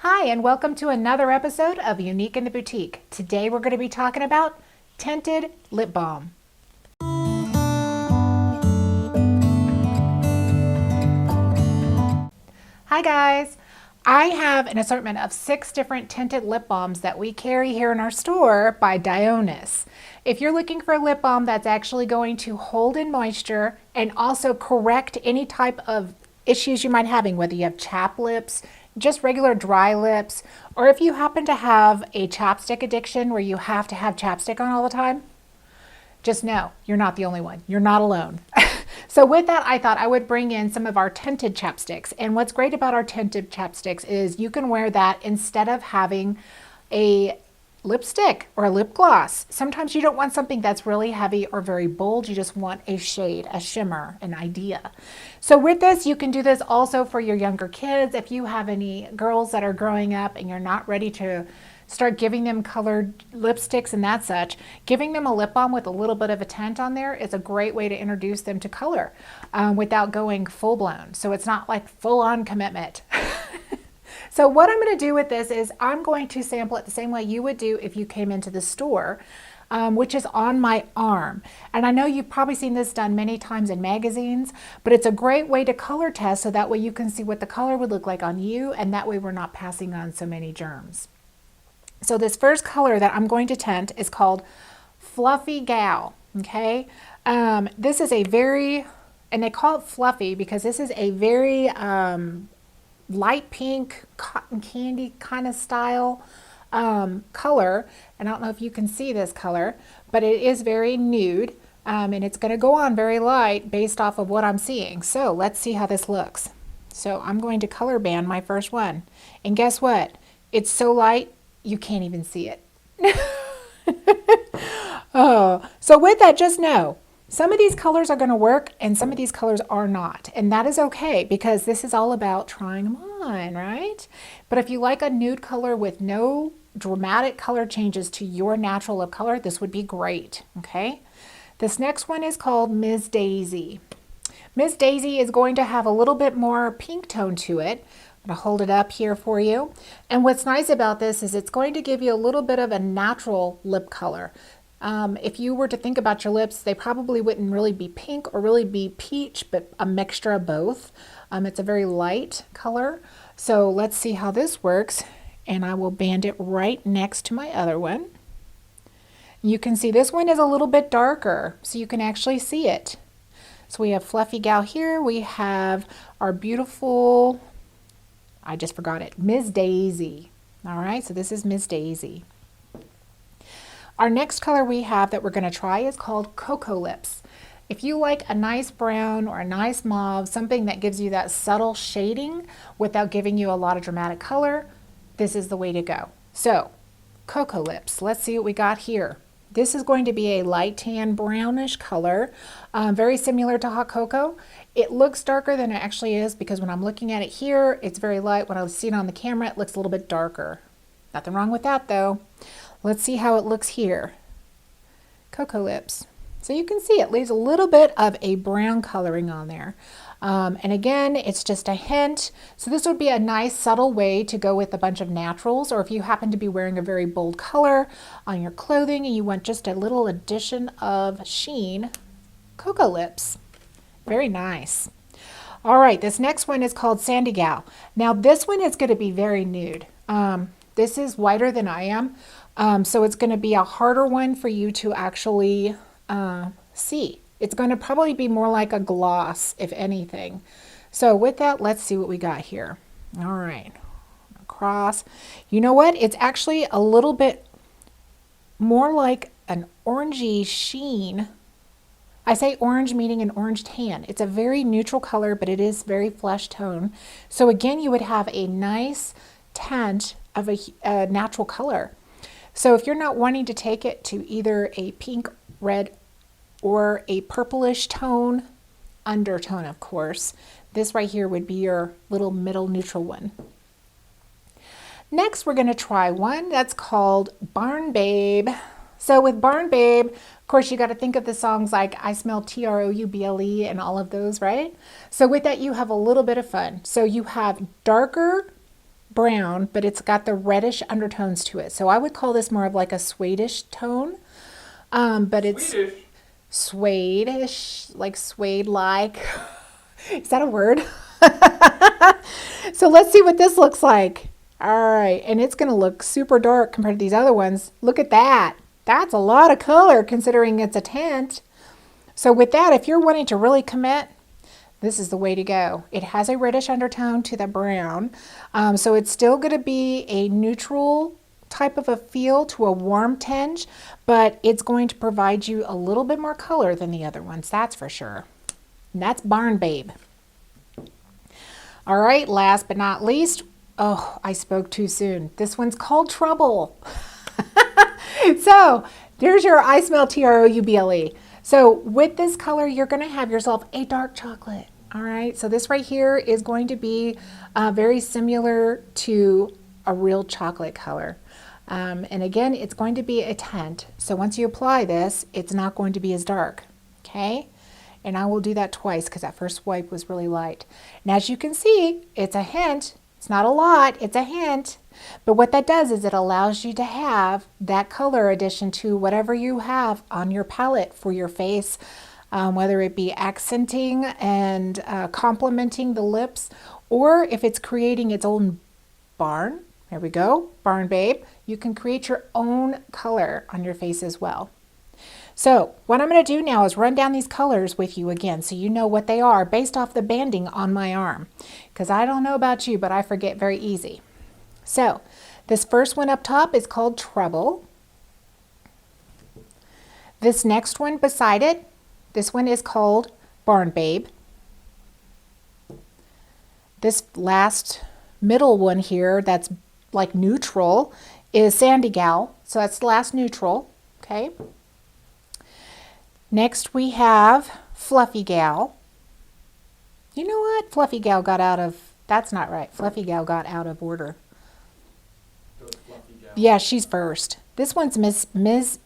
Hi, and welcome to another episode of Unique in the Boutique. Today we're going to be talking about tinted lip balm. Hi guys, I have an assortment of 6 different tinted lip balms that we carry here in our store by Dionis. If you're looking for a lip balm that's actually going to hold in moisture and also correct any type of issues you might be having, whether you have chapped lips, just regular dry lips, or if you happen to have a chapstick addiction where you have to have chapstick on all the time, just know you're not the only one. You're not alone. So with that, I thought I would bring in some of our tinted chapsticks. And what's great about our tinted chapsticks is you can wear that instead of having a lipstick or a lip gloss. Sometimes you don't want something that's really heavy or very bold. You just want a shade, a shimmer, an idea. So with this, you can do this also for your younger kids. If you have any girls that are growing up and you're not ready to start giving them colored lipsticks and that such, giving them a lip balm with a little bit of a tint on there is a great way to introduce them to color without going full blown. So it's not like full on commitment. So what I'm going to do with this is I'm going to sample it the same way you would do if you came into the store, which is on my arm. And I know you've probably seen this done many times in magazines, but it's a great way to color test so that way you can see what the color would look like on you, and that way we're not passing on so many germs. So this first color that I'm going to tint is called Fluffy Gal, okay? This is a very, and they call it fluffy because this is a very light pink cotton candy kind of style color. And I don't know if you can see this color, but it is very nude and it's going to go on very light based off of what I'm seeing. So let's see how this looks. So I'm going to color band my first one. And guess what? It's so light, you can't even see it. Oh, so with that, just know some of these colors are going to work and some of these colors are not. And that is okay because this is all about trying them on, right? But if you like a nude color with no dramatic color changes to your natural lip color, this would be great, okay? This next one is called Ms. Daisy. Ms. Daisy is going to have a little bit more pink tone to it. I'm going to hold it up here for you. And what's nice about this is it's going to give you a little bit of a natural lip color. If you were to think about your lips, they probably wouldn't really be pink or really be peach, but a mixture of both. It's a very light color. So let's see how this works. And I will band it right next to my other one. You can see this one is a little bit darker, so you can actually see it. So we have Fluffy Gal here. We have our beautiful, I just forgot it, Ms. Daisy. All right, so this is Ms. Daisy. Our next color we have that we're going to try is called Cocoa Lips. If you like a nice brown or a nice mauve, something that gives you that subtle shading without giving you a lot of dramatic color, this is the way to go. So, Cocoa Lips, let's see what we got here. This is going to be a light tan brownish color, very similar to hot cocoa. It looks darker than it actually is because when I'm looking at it here, it's very light. When I see it on the camera, it looks a little bit darker. Nothing wrong with that though. Let's see how it looks here. Cocoa Lips. So you can see it leaves a little bit of a brown coloring on there. And again, it's just a hint. So this would be a nice subtle way to go with a bunch of naturals, or if you happen to be wearing a very bold color on your clothing and you want just a little addition of sheen, Cocoa Lips. Very nice. All right, this next one is called Sandygal. Now this one is going to be very nude. This is whiter than I am, so it's going to be a harder one for you to actually see. It's going to probably be more like a gloss, if anything. So with that, let's see what we got here. All right, across. You know what? It's actually a little bit more like an orangey sheen. I say orange meaning an orange tan. It's a very neutral color, but it is very flesh tone. So again, you would have a nice tint of a natural color. So if you're not wanting to take it to either a pink, red, or a purplish tone, undertone of course, this right here would be your little middle neutral one. Next, we're going to try one that's called Barn Babe. So with Barn Babe, of course, you got to think of the songs like I Smell Trouble and all of those, right? So with that, you have a little bit of fun. So you have darker brown, but it's got the reddish undertones to it. So I would call this more of like a suede-ish tone. But it's suede-ish, like suede-like. Is that a word? So let's see what this looks like. All right, and it's gonna look super dark compared to these other ones. Look at that. That's a lot of color considering it's a tint. So with that, if you're wanting to really commit, this is the way to go. It has a reddish undertone to the brown. So it's still gonna be a neutral type of a feel to a warm tinge, but it's going to provide you a little bit more color than the other ones, that's for sure. And that's Barn Babe. All right, last but not least, oh, I spoke too soon. This one's called Trouble. So there's your I Smell Trouble. So with this color, you're gonna have yourself a dark chocolate. All right, so this right here is going to be very similar to a real chocolate color. And again, it's going to be a tint. So once you apply this, it's not going to be as dark, okay? And I will do that twice because that first wipe was really light. And as you can see, it's a hint. It's not a lot, it's a hint. But what that does is it allows you to have that color addition to whatever you have on your palette for your face, whether it be accenting and complementing the lips, or if it's creating its own barn. There we go, Barn Babe. You can create your own color on your face as well. So what I'm going to do now is run down these colors with you again so you know what they are based off the banding on my arm. Because I don't know about you, but I forget very easy. So this first one up top is called Trouble. This next one beside it, this one is called Barn Babe. This last middle one here that's like neutral is Sandygal. So that's the last neutral, okay? Next we have Fluffy Gal. You know what? Fluffy Gal got out of, that's not right. Fluffy Gal got out of order. Yeah, she's first. This one's Ms.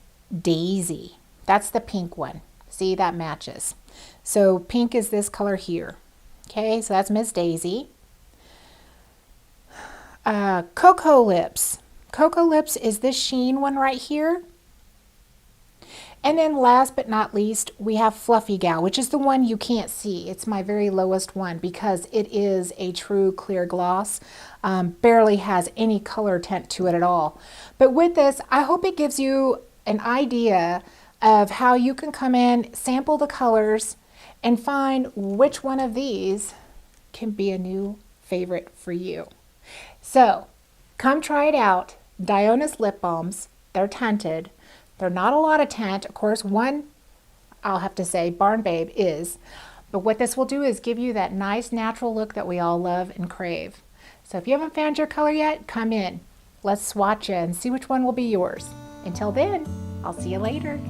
Daisy. That's the pink one. See, that matches. So pink is this color here. Okay, so that's Ms. Daisy. Cocoa Lips. Cocoa Lips is this sheen one right here. And then last but not least, we have Fluffy Gal, which is the one you can't see. It's my very lowest one because it is a true clear gloss. Barely has any color tint to it at all. But with this, I hope it gives you an idea of how you can come in, sample the colors, and find which one of these can be a new favorite for you. So come try it out. Dionis lip balms, they're tinted. They're not a lot of tint. Of course, one, I'll have to say, Barn Babe is. But what this will do is give you that nice natural look that we all love and crave. So if you haven't found your color yet, come in. Let's swatch it and see which one will be yours. Until then, I'll see you later.